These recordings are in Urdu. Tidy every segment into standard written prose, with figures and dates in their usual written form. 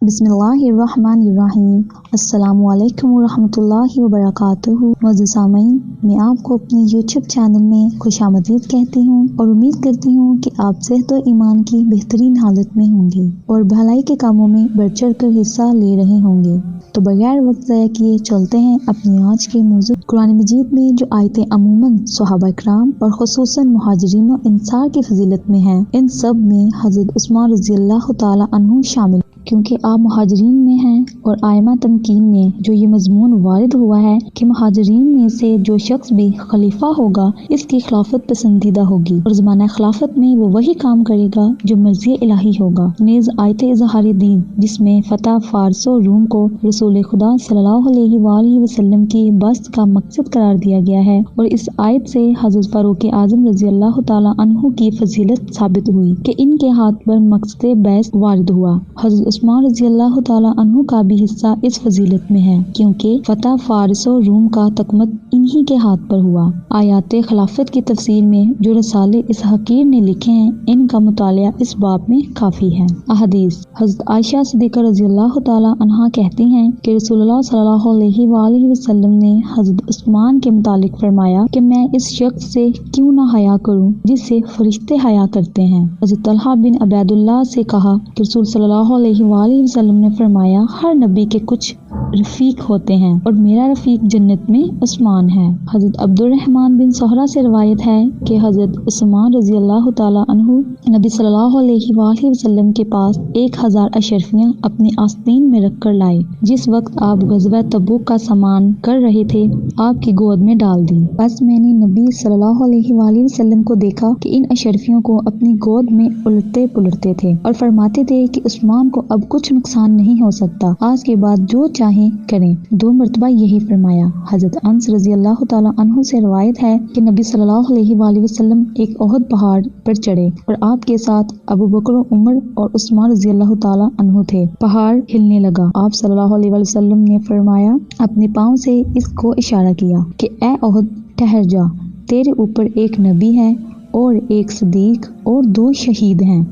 بسم اللہ الرحمن الرحیم۔ السلام علیکم ورحمۃ اللہ وبرکاتہ۔ معزز سامعین، میں آپ کو اپنے یوٹیوب چینل میں خوش آمدید کہتی ہوں اور امید کرتی ہوں کہ آپ صحت و ایمان کی بہترین حالت میں ہوں گے اور بھلائی کے کاموں میں بڑھ چڑھ کر حصہ لے رہے ہوں گے۔ تو بغیر وقت ضائع کیے چلتے ہیں اپنے آج کے موضوع۔ قرآن مجید میں جو آیتیں عموماً صحابہ کرام اور خصوصاً مہاجرین و انصار کی فضیلت میں ہیں، ان سب میں حضرت عثمان رضی اللہ تعالی عنہ شامل، کیونکہ آپ مہاجرین میں ہیں اور آئمہ تمکین میں جو یہ مضمون وارد ہوا ہے کہ مہاجرین میں سے جو شخص بھی خلیفہ ہوگا اس کی خلافت پسندیدہ ہوگی اور زمانہ خلافت میں وہ وہی کام کرے گا جو مرضی الہی ہوگا۔ نیز آیت اظہار دین جس میں فتح فارس و روم کو رسول خدا صلی اللہ علیہ وآلہ وسلم کی بعثت کا مقصد قرار دیا گیا ہے، اور اس آیت سے حضرت فاروق اعظم رضی اللہ تعالی عنہ کی فضیلت ثابت ہوئی کہ ان کے ہاتھ پر مقصد بعثت وارد ہوا۔ حضرت عثمان رضی اللہ تعالی عنہ کا بھی حصہ اس فضیلت میں ہے، کیونکہ فتح فارس و روم کا تکمت انہی کے ہاتھ پر ہوا۔ آیات خلافت کی تفسیر میں جو رسالے اس حقیر نے لکھے ہیں، ان کا مطالعہ اس باب میں کافی ہے۔ احادیث: حضرت عائشہ صدیقہ رضی اللہ تعالی عنہا کہتی ہیں کہ رسول اللہ صلی اللہ علیہ وآلہ وسلم نے حضرت عثمان کے متعلق فرمایا کہ میں اس شخص سے کیوں نہ حیا کروں جس سے فرشتے حیا کرتے ہیں۔ حضرت طلحہ بن عبید اللہ سے کہا کہ رسول صلی اللہ علیہ وآلہ وسلم نے فرمایا ہر نبی کے کچھ رفیق ہوتے ہیں اور میرا رفیق جنت میں عثمان ہے۔ حضرت عبد الرحمن بن سہرہ سے روایت ہے کہ حضرت عثمان رضی اللہ تعالی عنہ نبی صلی اللہ علیہ وآلہ وسلم کے پاس 1000 اشرفیاں اپنی آستین میں رکھ کر لائے۔ جس وقت آپ غزوہ تبوک کا سامان کر رہے تھے، آپ کی گود میں ڈال دی۔ بس میں نے نبی صلی اللہ علیہ وآلہ وسلم کو دیکھا کہ ان اشرفیوں کو اپنی گود میں الٹتے پلٹتے تھے اور فرماتے تھے کہ عثمان کو اب کچھ نقصان نہیں ہو سکتا، آج کے بعد جو چاہیں کریں۔ 2 مرتبہ یہی فرمایا۔ حضرت انس رضی اللہ تعالی عنہ سے روایت ہے کہ نبی صلی اللہ علیہ وآلہ وسلم ایک احد پہاڑ پر چڑھے اور آپ کے ساتھ ابو بکر، عمر اور عثمان رضی اللہ تعالی عنہ تھے۔ پہاڑ ہلنے لگا۔ آپ صلی اللہ علیہ وآلہ وسلم نے فرمایا، اپنے پاؤں سے اس کو اشارہ کیا کہ اے احد ٹھہر جا، تیرے اوپر ایک نبی ہے اور ایک صدیق اور 2 شہید ہیں۔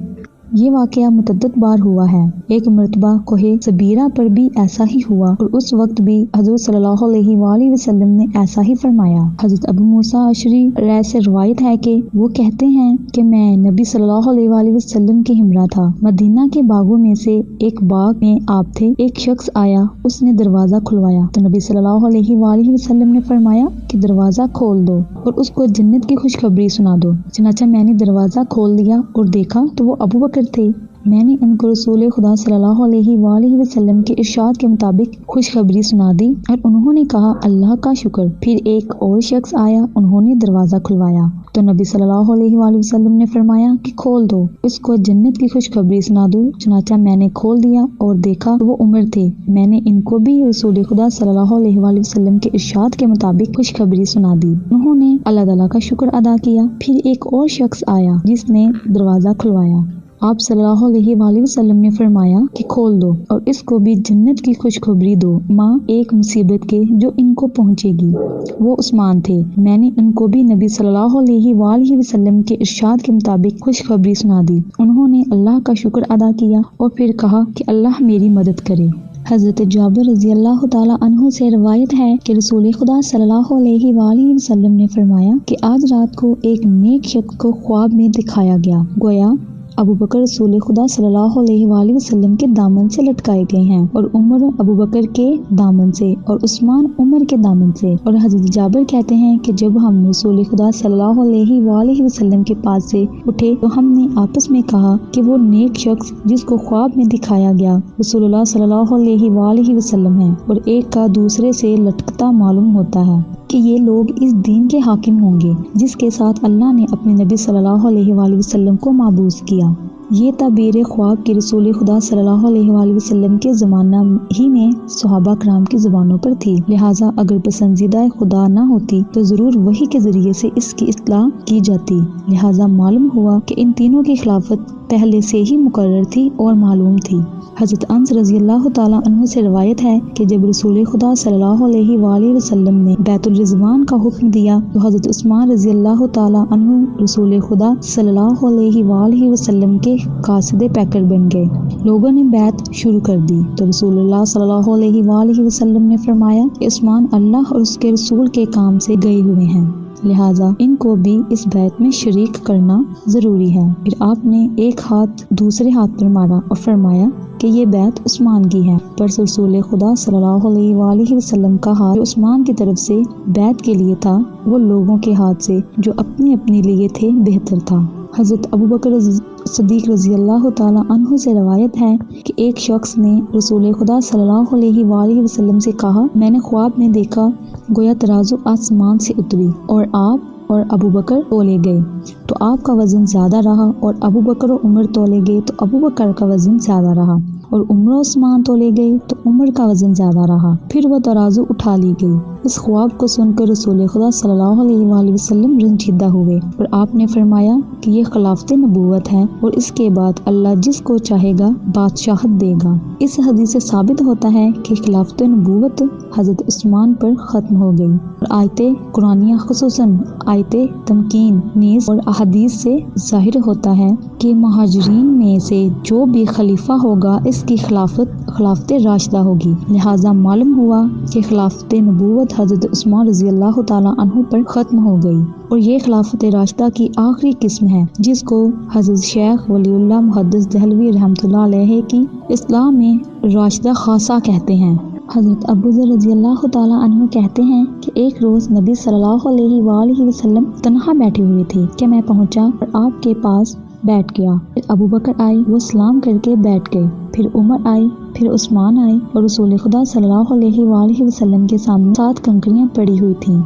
یہ واقعہ متعدد بار ہوا ہے۔ ایک مرتبہ کوہ صبیرہ پر بھی ایسا ہی ہوا اور اس وقت بھی حضرت صلی اللہ علیہ وآلہ وسلم نے ایسا ہی فرمایا۔ حضرت ابو موسیٰ اشعری سے روایت ہے کہ وہ کہتے ہیں کہ میں نبی صلی اللہ علیہ وآلہ وسلم کے ہمراہ تھا۔ مدینہ کے باغوں میں سے ایک باغ میں آپ تھے۔ ایک شخص آیا، اس نے دروازہ کھلوایا تو نبی صلی اللہ علیہ وآلہ وسلم نے فرمایا کہ دروازہ کھول دو اور اس کو جنت کی خوشخبری سنا دو۔ چنانچہ میں نے دروازہ کھول دیا اور دیکھا تو وہ ابو بکر تھے۔ میں نے ان کو رسول خدا صلی اللہ علیہ وآلہ وسلم کے ارشاد کے مطابق خوشخبری سنا دی اور انہوں نے کہا اللہ کا شکر۔ پھر ایک اور شخص آیا، انہوں نے دروازہ کھلوایا تو نبی صلی اللہ علیہ وآلہ وسلم نے فرمایا کہ کھول دو، اس کو جنت کی خوشخبری سنا دو۔ چنانچہ میں نے کھول دیا اور دیکھا وہ عمر تھے۔ میں نے ان کو بھی رسول خدا صلی اللہ علیہ وآلہ وسلم کے ارشاد کے مطابق خوشخبری سنا دی۔ انہوں نے اللہ تعالیٰ کا شکر ادا کیا۔ پھر ایک اور شخص آیا جس نے دروازہ کھلوایا۔ آپ صلی اللہ علیہ وآلہ وسلم نے فرمایا کہ کھول دو اور اس کو بھی جنت کی خوشخبری دو ماں ایک مصیبت کے جو ان کو پہنچے گی۔ وہ عثمان تھے۔ میں نے ان کو بھی نبی صلی اللہ علیہ وآلہ وسلم کے ارشاد کے مطابق خوشخبری سنا دی۔ انہوں نے اللہ کا شکر ادا کیا اور پھر کہا کہ اللہ میری مدد کرے۔ حضرت جابر رضی اللہ تعالی عنہ سے روایت ہے کہ رسول خدا صلی اللہ علیہ وآلہ وسلم نے فرمایا کہ آج رات کو ایک نیک شخص کو خواب میں دکھایا گیا، گویا ابو بکر رسول خدا صلی اللہ علیہ وآلہ وسلم کے دامن سے لٹکائے گئے ہیں اور عمر ابو بکر کے دامن سے اور عثمان عمر کے دامن سے۔ اور حضرت جابر کہتے ہیں کہ جب ہم رسول خدا صلی اللہ علیہ وآلہ وسلم کے پاس سے اٹھے تو ہم نے آپس میں کہا کہ وہ نیک شخص جس کو خواب میں دکھایا گیا رسول اللہ صلی اللہ علیہ وآلہ وسلم ہے، اور ایک کا دوسرے سے لٹکتا معلوم ہوتا ہے کہ یہ لوگ اس دین کے حاکم ہوں گے جس کے ساتھ اللہ نے اپنے نبی صلی اللہ علیہ وآلہ وسلم کو مابعوث کیا۔ یہ تعبیر خواب کی رسول خدا صلی اللہ علیہ وآلہ وسلم کے زمانہ ہی میں صحابہ کرام کی زبانوں پر تھی، لہٰذا اگر پسندیدہ خدا نہ ہوتی تو ضرور وحی کے ذریعے سے اس کی اطلاع کی جاتی۔ لہٰذا معلوم ہوا کہ ان تینوں کی خلافت پہلے سے ہی مقرر تھی اور معلوم تھی۔ حضرت انس رضی اللہ تعالیٰ عنہ سے روایت ہے کہ جب رسول خدا صلی اللہ علیہ وآلہ وسلم نے بیت الرضوان کا حکم دیا تو حضرت عثمان رضی اللہ تعالیٰ عنہ رسول خدا صلی اللہ علیہ وآلہ وسلم کے قاصد پیکر بن گئے۔ لوگوں نے بیعت شروع کر دی تو رسول اللہ صلی اللہ علیہ وآلہ وسلم نے فرمایا کہ عثمان اللہ اور اس کے رسول کے کام سے گئے ہوئے ہیں، لہٰذا ان کو بھی اس بیعت میں شریک کرنا ضروری ہے۔ پھر آپ نے ایک ہاتھ دوسرے ہاتھ پر مارا اور فرمایا کہ یہ بیعت عثمان کی ہے۔ پر رسول خدا صلی اللہ علیہ وآلہ وسلم کا ہاتھ جو عثمان کی طرف سے بیعت کے لیے تھا وہ لوگوں کے ہاتھ سے جو اپنے لیے تھے بہتر تھا۔ حضرت ابوبکر صدیق رضی اللہ تعالیٰ عنہ سے روایت ہے کہ ایک شخص نے رسول خدا صلی اللہ علیہ وآلہ وسلم سے کہا، میں نے خواب میں دیکھا گویا ترازو آسمان سے اتری اور آپ اور ابوبکر تولے گئے تو آپ کا وزن زیادہ رہا، اور ابوبکر و عمر تولے گئے تو ابوبکر کا وزن زیادہ رہا، اور عمر و عثمان تولے گئے تو عمر کا وزن زیادہ رہا، پھر وہ ترازو اٹھا لی گئی۔ اس خواب کو سن کر رسول خدا صلی اللہ علیہ وآلہ وسلم رنجیدہ ہوئے اور آپ نے فرمایا کہ یہ خلافت نبوت ہے اور اس کے بعد اللہ جس کو چاہے گا بادشاہت دے گا۔ اس حدیث سے ثابت ہوتا ہے کہ خلافت نبوت حضرت عثمان پر ختم ہو گئی، اور آیت قرآنیہ خصوصاً آیت تمکین نیز اور احادیث سے ظاہر ہوتا ہے کہ مہاجرین میں سے جو بھی خلیفہ ہوگا اس کی خلافت راشدہ ہوگی، لہٰذا معلوم ہوا کہ خلافت نبوت حضرت عثمان رضی اللہ تعالیٰ عنہ پر ختم ہو گئی، اور یہ خلافت راشدہ کی آخری قسم ہے جس کو حضرت شیخ ولی اللہ محدث دہلوی رحمۃ اللہ علیہ کی اصطلاح میں راشدہ خاصہ کہتے ہیں۔ حضرت ابو ذر رضی اللہ تعالیٰ عنہ کہتے ہیں کہ ایک روز نبی صلی اللہ علیہ وآلہ وسلم تنہا بیٹھے ہوئے تھے کہ میں پہنچا اور آپ کے پاس بیٹھ گیا۔ پھر ابوبکر آئے، وہ سلام کر کے بیٹھ گئے، پھر عمر آئی، پھر عثمان آئے، اور رسول خدا صلی اللہ علیہ وآلہ وسلم کے سامنے 7 کنکریاں پڑی ہوئی تھیں۔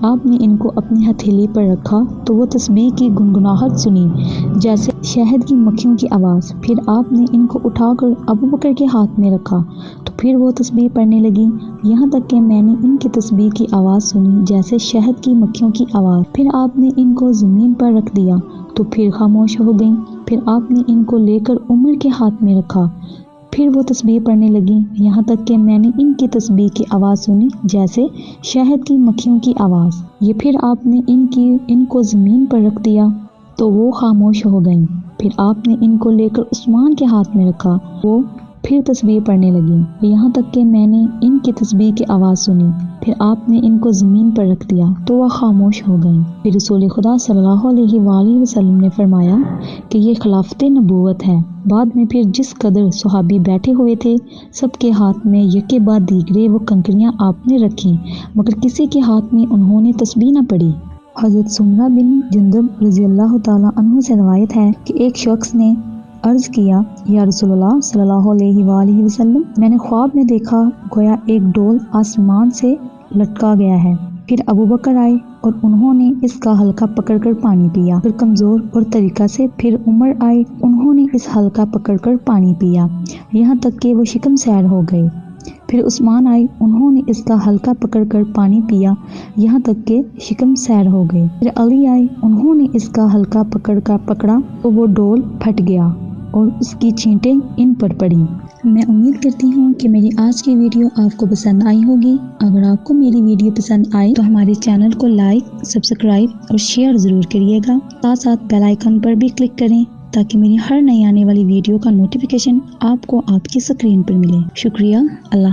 آپ نے ان کو اپنی ہتھیلی پر رکھا تو وہ تسبیح کی گنگناہٹ سنی جیسے شہد کی مکھیوں کی آواز۔ پھر آپ نے ان کو اٹھا کر ابوبکر کے ہاتھ میں رکھا تو پھر وہ تسبیح پڑھنے لگی، یہاں تک کہ میں نے ان کی تسبیح کی آواز سنی جیسے شہد کی مکھیوں کی آواز۔ پھر آپ نے ان کو زمین پر رکھ دیا تو پھر خاموش ہو گئیں۔ پھر آپ نے ان کو لے کر عمر کے ہاتھ میں رکھا، پھر وہ تسبیح پڑھنے لگیں، یہاں تک کہ میں نے ان کی تسبیح کی آواز سنی جیسے شہد کی مکھیوں کی آواز۔ یہ پھر آپ نے ان کو زمین پر رکھ دیا تو وہ خاموش ہو گئیں۔ پھر آپ نے ان کو لے کر عثمان کے ہاتھ میں رکھا، وہ پھر تسبیح پڑھنے لگیں، یہاں تک کہ میں نے ان کی تسبیح کی آواز سنی۔ پھر آپ نے ان کو زمین پر رکھ دیا تو وہ خاموش ہو گئیں۔ پھر رسول خدا صلی اللہ علیہ وآلہ وسلم نے فرمایا کہ یہ خلافت نبوت ہے۔ بعد میں پھر جس قدر صحابی بیٹھے ہوئے تھے سب کے ہاتھ میں یکے بعد دیگرے وہ کنکریاں آپ نے رکھیں، مگر کسی کے ہاتھ میں انہوں نے تسبیح نہ پڑھی۔ حضرت سمرہ بن جندب رضی اللہ تعالیٰ عنہ سے روایت ہے کہ ایک شخص نے عرض کیا، یا رسول اللہ صلی اللہ علیہ وآلہ وسلم، میں نے خواب میں دیکھا گویا ایک ڈول آسمان سے لٹکا گیا ہے۔ پھر ابوبکر آئے اور انہوں نے اس کا حلقہ پکڑ کر پانی پیا پھر کمزور اور طریقہ سے، پھر عمر آئے، انہوں نے اس حلقہ پکڑ کر پانی پیا یہاں تک کہ وہ شکم سیر ہو گئے۔ پھر عثمان آئے، انہوں نے اس کا حلقہ پکڑ کر پانی پیا یہاں تک کہ شکم سیر ہو گئے۔ پھر علی آئے، انہوں نے اس کا حلقہ پکڑا تو وہ ڈول پھٹ گیا اور اس کی چھینٹیں ان پر پڑیں۔ میں امید کرتی ہوں کہ میری آج کی ویڈیو آپ کو پسند آئی ہوگی۔ اگر آپ کو میری ویڈیو پسند آئی تو ہمارے چینل کو لائک، سبسکرائب اور شیئر ضرور کریے گا، ساتھ ساتھ بیل آئیکن پر بھی کلک کریں تاکہ میری ہر نئی آنے والی ویڈیو کا نوٹیفیکیشن آپ کو آپ کی اسکرین پر ملے۔ شکریہ۔ اللہ